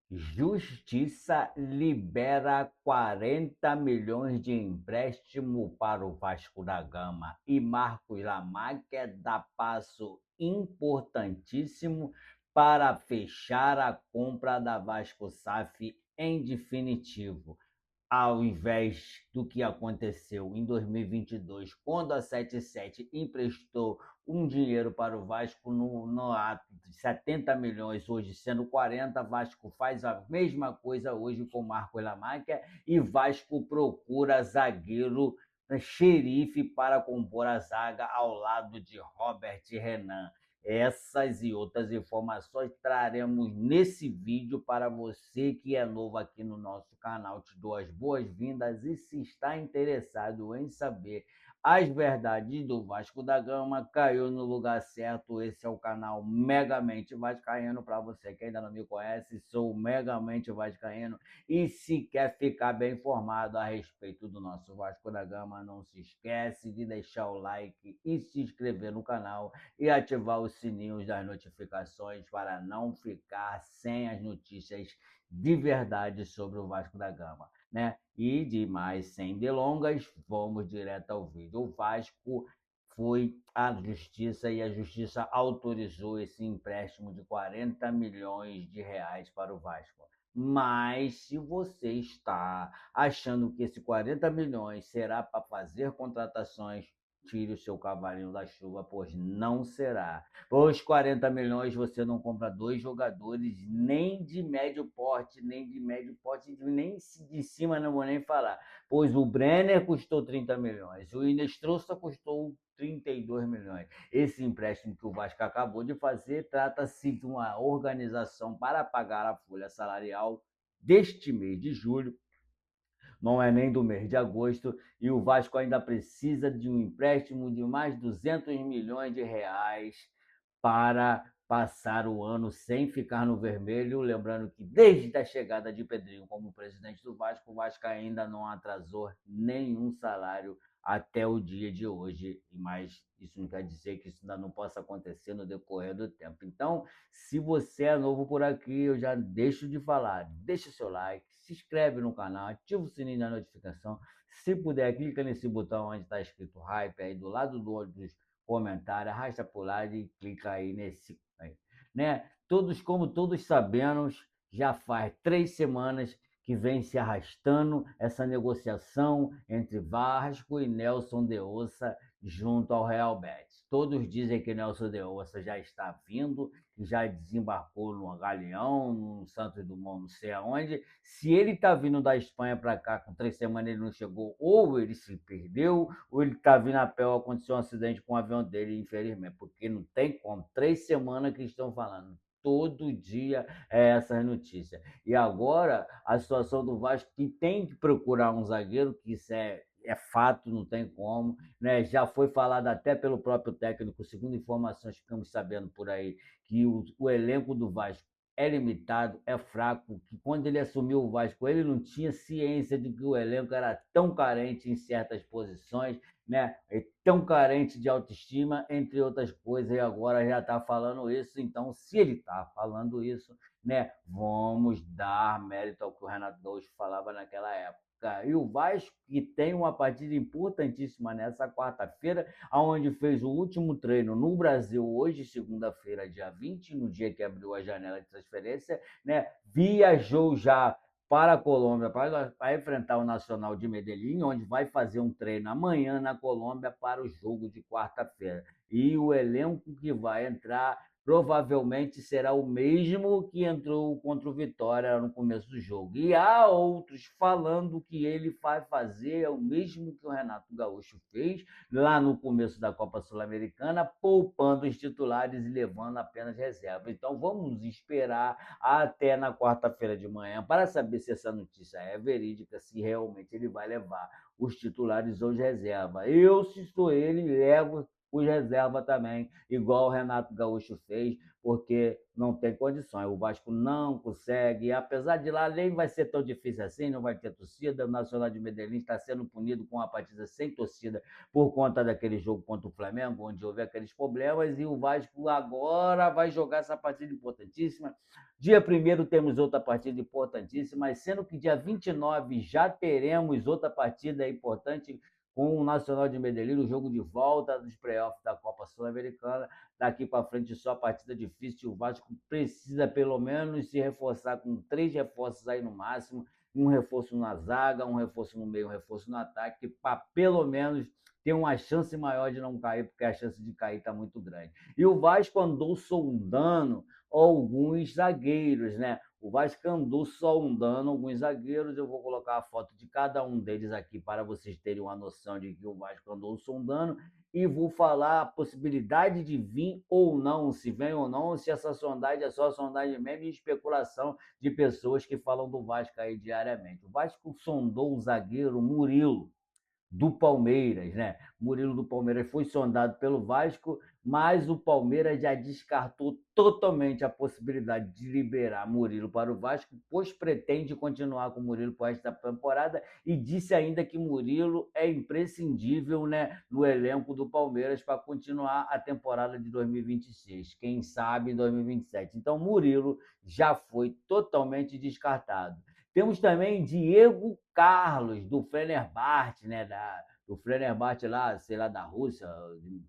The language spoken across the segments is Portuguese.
Justiça libera 40 milhões de empréstimo para o Vasco da Gama e Marcos Lamáquia dá passo importantíssimo para fechar a compra da Vasco SAF em definitivo, ao invés do que aconteceu em 2022, quando a 77 emprestou um dinheiro para o Vasco no ato de 70 milhões, hoje sendo 40, Vasco faz a mesma coisa hoje com Marco Lamáquia e Vasco procura zagueiro xerife para compor a zaga ao lado de Robert Renan. Essas e outras informações traremos nesse vídeo para você que é novo aqui no nosso canal. Te dou as boas-vindas e se está interessado em saber as verdades do Vasco da Gama, caiu no lugar certo. Esse é o canal Megamente Vascaíno. Para você que ainda não me conhece, sou Megamente Vascaíno. E se quer ficar bem informado a respeito do nosso Vasco da Gama, não se esquece de deixar o like e se inscrever no canal e ativar os sininhos das notificações para não ficar sem as notícias de verdade sobre o Vasco da Gama, né? E de mais, sem delongas, vamos direto ao vídeo. O Vasco foi à justiça e a justiça autorizou esse empréstimo de 40 milhões de reais para o Vasco. Mas se você está achando que esse 40 milhões será para fazer contratações, tire o seu cavalinho da chuva, pois não será. Os 40 milhões você não compra dois jogadores nem de médio porte, nem de cima, não vou nem falar. Pois o Brenner custou 30 milhões, o Inestrosa custou 32 milhões. Esse empréstimo que o Vasco acabou de fazer trata-se de uma organização para pagar a folha salarial deste mês de julho, não é nem do mês de agosto, e o Vasco ainda precisa de um empréstimo de mais 200 milhões de reais para passar o ano sem ficar no vermelho. Lembrando que desde a chegada de Pedrinho como presidente do Vasco, o Vasco ainda não atrasou nenhum salário até o dia de hoje, mas isso não quer dizer que isso ainda não possa acontecer no decorrer do tempo. Então, se você é novo por aqui, eu já deixo de falar, deixa o seu like, se inscreve no canal, ativa o sininho da notificação, se puder, clica nesse botão onde está escrito Hype, aí do lado do olho dos comentários, arrasta para o lado e clica aí nesse, aí, né? Como todos sabemos, já faz 3 semanas que vem se arrastando essa negociação entre Vasco e Nelson de Ossa junto ao Real Betis. Todos dizem que Nelson de Ossa já está vindo, que já desembarcou no Galeão, no Santos Dumont, não sei aonde. Se ele está vindo da Espanha para cá, com 3 semanas ele não chegou, ou ele se perdeu, ou ele está vindo a pé, ou aconteceu um acidente com o avião dele, infelizmente, porque não tem como. 3 semanas que estão falando. Todo dia é essa notícia. E agora, a situação do Vasco, que tem que procurar um zagueiro, que isso é fato, não tem como, né? Já foi falado até pelo próprio técnico, segundo informações que ficamos sabendo por aí, que o elenco do Vasco é limitado, é fraco, que quando ele assumiu o Vasco, ele não tinha ciência de que o elenco era tão carente em certas posições, né? É tão carente de autoestima, entre outras coisas, e agora já está falando isso. Então, se ele está falando isso, né, vamos dar mérito ao que o Renato Gaúcho falava naquela época. E o Vasco, que tem uma partida importantíssima nessa quarta-feira, onde fez o último treino no Brasil, hoje, segunda-feira, dia 20, no dia que abriu a janela de transferência, né? Viajou já para a Colômbia para enfrentar o Nacional de Medellín, onde vai fazer um treino amanhã na Colômbia para o jogo de quarta-feira. E o elenco que vai entrar provavelmente será o mesmo que entrou contra o Vitória no começo do jogo. E há outros falando que ele vai fazer o mesmo que o Renato Gaúcho fez lá no começo da Copa Sul-Americana, poupando os titulares e levando apenas reserva. Então vamos esperar até na quarta-feira de manhã para saber se essa notícia é verídica, se realmente ele vai levar os titulares ou reserva. Eu, se sou ele, levo os reserva também, igual o Renato Gaúcho fez, porque não tem condições. O Vasco não consegue, apesar de lá nem vai ser tão difícil assim, não vai ter torcida. O Nacional de Medellín está sendo punido com uma partida sem torcida por conta daquele jogo contra o Flamengo, onde houve aqueles problemas, e o Vasco agora vai jogar essa partida importantíssima. Dia 1º temos outra partida importantíssima, sendo que dia 29 já teremos outra partida importante com o Nacional de Medellín, o jogo de volta dos playoffs da Copa Sul-Americana. Daqui para frente só partida difícil. O Vasco precisa pelo menos se reforçar com 3 reforços aí no máximo, um reforço na zaga, um reforço no meio, um reforço no ataque, para pelo menos ter uma chance maior de não cair, porque a chance de cair está muito grande. E o Vasco andou sondando alguns zagueiros, né? O Vasco andou sondando alguns zagueiros. Eu vou colocar a foto de cada um deles aqui para vocês terem uma noção de que o Vasco andou sondando, e vou falar a possibilidade de vir ou não, se vem ou não, se essa sondagem é só sondagem mesmo e especulação de pessoas que falam do Vasco aí diariamente. O Vasco sondou o zagueiro Murilo, do Palmeiras, né? Murilo do Palmeiras foi sondado pelo Vasco, mas o Palmeiras já descartou totalmente a possibilidade de liberar Murilo para o Vasco, pois pretende continuar com o Murilo por esta temporada, e disse ainda que Murilo é imprescindível, né, no elenco do Palmeiras para continuar a temporada de 2026, quem sabe em 2027. Então, Murilo já foi totalmente descartado. Temos também Diego Carlos, do Fenerbahçe, né? Do Fenerbahçe lá, sei lá, da Rússia,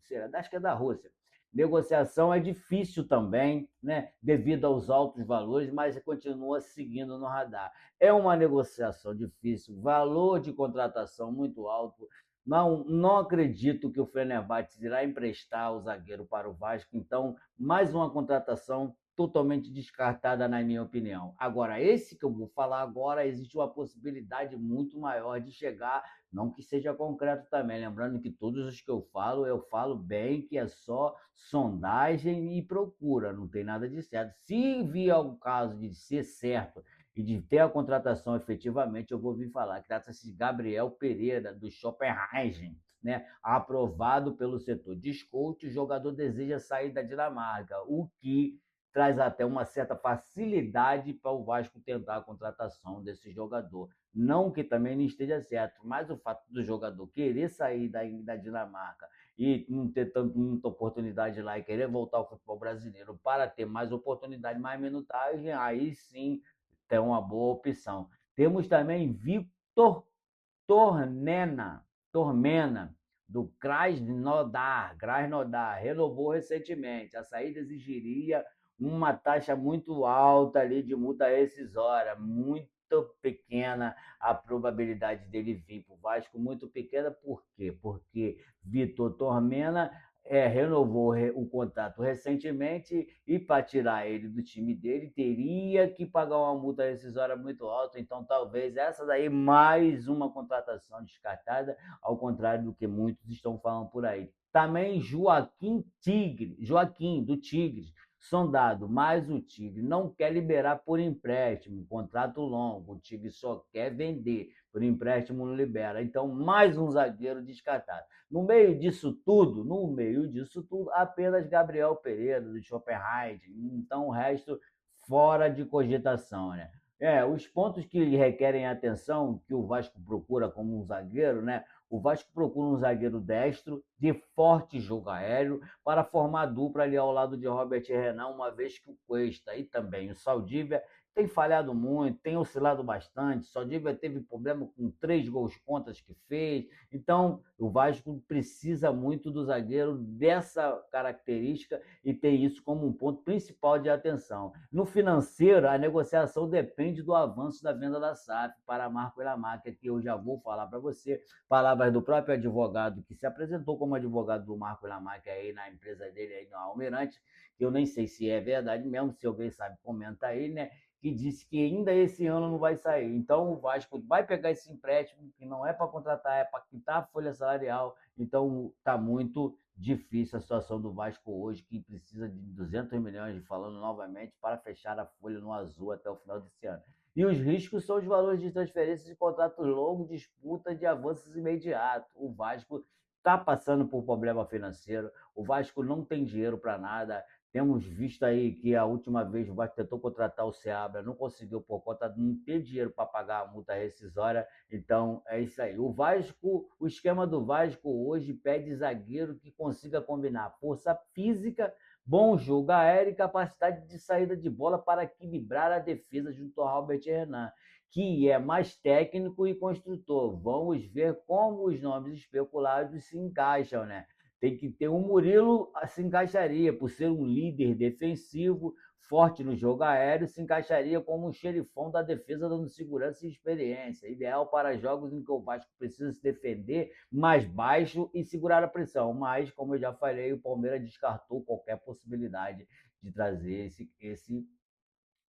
sei lá, acho que é da Rússia. Negociação é difícil também, né? Devido aos altos valores, mas continua seguindo no radar. É uma negociação difícil, valor de contratação muito alto. Não acredito que o Fenerbahçe irá emprestar o zagueiro para o Vasco, então mais uma contratação totalmente descartada, na minha opinião. Agora, esse que eu vou falar agora, existe uma possibilidade muito maior de chegar, não que seja concreto também, lembrando que todos os que eu falo bem que é só sondagem e procura, não tem nada de certo. Se vier o caso de ser certo e de ter a contratação efetivamente, eu vou vir falar que trata-se de Gabriel Pereira, do Schopenhausen, né? Aprovado pelo setor de scout, o jogador deseja sair da Dinamarca, o que traz até uma certa facilidade para o Vasco tentar a contratação desse jogador. Não que também não esteja certo, mas o fato do jogador querer sair da Dinamarca e não ter muita oportunidade lá e querer voltar ao futebol brasileiro para ter mais oportunidade, mais minutagem, aí sim tem uma boa opção. Temos também Victor Tormena, do Krasnodar, renovou recentemente. A saída exigiria uma taxa muito alta ali de multa rescisória, muito pequena a probabilidade dele vir para o Vasco, muito pequena. Por quê? Porque Vitor Tormena renovou o contrato recentemente, e para tirar ele do time dele teria que pagar uma multa rescisória muito alta. Então, talvez essa daí mais uma contratação descartada, ao contrário do que muitos estão falando por aí. Também Joaquim do Tigres, sondado, mas o Tigre não quer liberar por empréstimo, contrato longo, o Tigre só quer vender, por empréstimo não libera. Então, mais um zagueiro descartado. No meio disso tudo, apenas Gabriel Pereira, do Schopenhauer. Então, o resto fora de cogitação, né? Os pontos que requerem atenção, que o Vasco procura como um zagueiro, né? O Vasco procura um zagueiro destro, de forte jogo aéreo, para formar dupla ali ao lado de Robert Renan, uma vez que o Cuesta e também o Saldívia tem falhado muito, tem oscilado bastante. Saldívia teve problema com 3 gols contras que fez. Então, o Vasco precisa muito do zagueiro dessa característica e tem isso como um ponto principal de atenção. No financeiro, a negociação depende do avanço da venda da SAF para Marco Elamáquia, que eu já vou falar para você. Palavras do próprio advogado que se apresentou como advogado do Marco Elamáquia aí na empresa dele, aí no Almirante, que eu nem sei se é verdade mesmo, se alguém sabe, comenta aí, né? Que disse que ainda esse ano não vai sair. Então, o Vasco vai pegar esse empréstimo, que não é para contratar, é para quitar a folha salarial. Então, está muito difícil a situação do Vasco hoje, que precisa de 200 milhões, falando novamente, para fechar a folha no azul até o final desse ano. E os riscos são os valores de transferência de contratos longos, disputa de avanços imediatos. O Vasco está passando por problema financeiro, o Vasco não tem dinheiro para nada, Temos visto aí que a última vez o Vasco tentou contratar o Seabra, não conseguiu por conta de não ter dinheiro para pagar a multa rescisória. Então é isso aí. O Vasco, o esquema do Vasco hoje pede zagueiro que consiga combinar força física, bom jogo aéreo e capacidade de saída de bola para equilibrar a defesa junto ao Robert Renan, que é mais técnico e construtor. Vamos ver como os nomes especulados se encaixam, né? Tem que ter um Murilo, se encaixaria, por ser um líder defensivo, forte no jogo aéreo, se encaixaria como um xerifão da defesa, dando segurança e experiência. Ideal para jogos em que o Vasco precisa se defender mais baixo e segurar a pressão. Mas, como eu já falei, o Palmeiras descartou qualquer possibilidade de trazer esse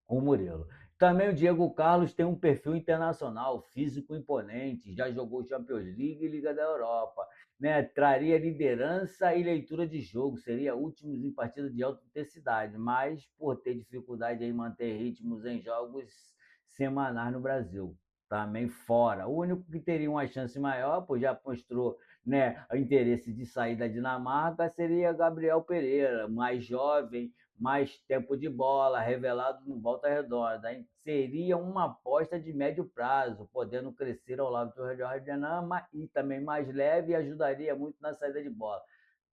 o Murilo. Também o Diego Carlos tem um perfil internacional, físico imponente, já jogou Champions League e Liga da Europa, né? Traria liderança e leitura de jogo, seria último em partidas de alta intensidade, mas por ter dificuldade em manter ritmos em jogos semanais no Brasil, também fora. O único que teria uma chance maior, pois já mostrou, né, o interesse de sair da Dinamarca, seria Gabriel Pereira, mais jovem, mais tempo de bola, revelado no Volta Redonda. Hein? Seria uma aposta de médio prazo, podendo crescer ao lado do Jorge Renan e também mais leve e ajudaria muito na saída de bola.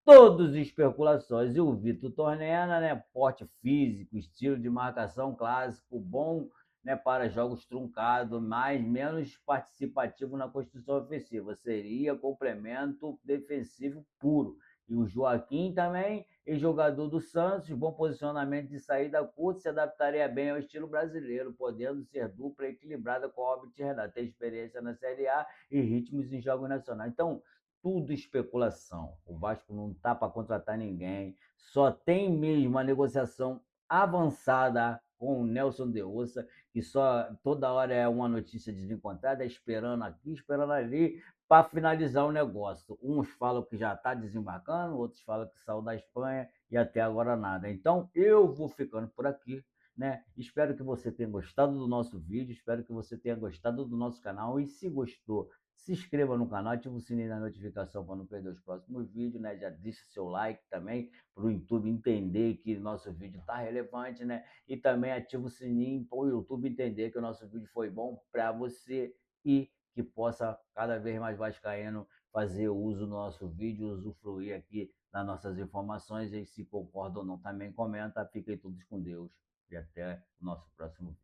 Todas especulações. E o Vitor Tornena, né? Porte físico, estilo de marcação clássico, bom, né, para jogos truncados, mas menos participativo na construção ofensiva. Seria complemento defensivo puro. E o Joaquim também, jogador do Santos, bom posicionamento de saída curta, se adaptaria bem ao estilo brasileiro, podendo ser dupla equilibrada com o Robert Renato. Tem experiência na Série A e ritmos em jogos nacionais. Então, tudo especulação. O Vasco não está para contratar ninguém. Só tem mesmo a negociação avançada com o Nelson de Ossa, que só toda hora é uma notícia desencontrada, esperando aqui, esperando ali, para finalizar o negócio. Uns falam que já está desembarcando, outros falam que saiu da Espanha e até agora nada. Então eu vou ficando por aqui. Né? Espero que você tenha gostado do nosso vídeo, espero que você tenha gostado do nosso canal e se gostou, se inscreva no canal, ative o sininho da notificação para não perder os próximos vídeos, né? Já deixe seu like também para o YouTube entender que nosso vídeo está relevante, né? E também ative o sininho para o YouTube entender que o nosso vídeo foi bom para você e que possa cada vez mais vascaíno fazer uso do nosso vídeo, usufruir aqui das nossas informações e se concorda ou não também comenta. Fiquem todos com Deus e até o nosso próximo vídeo.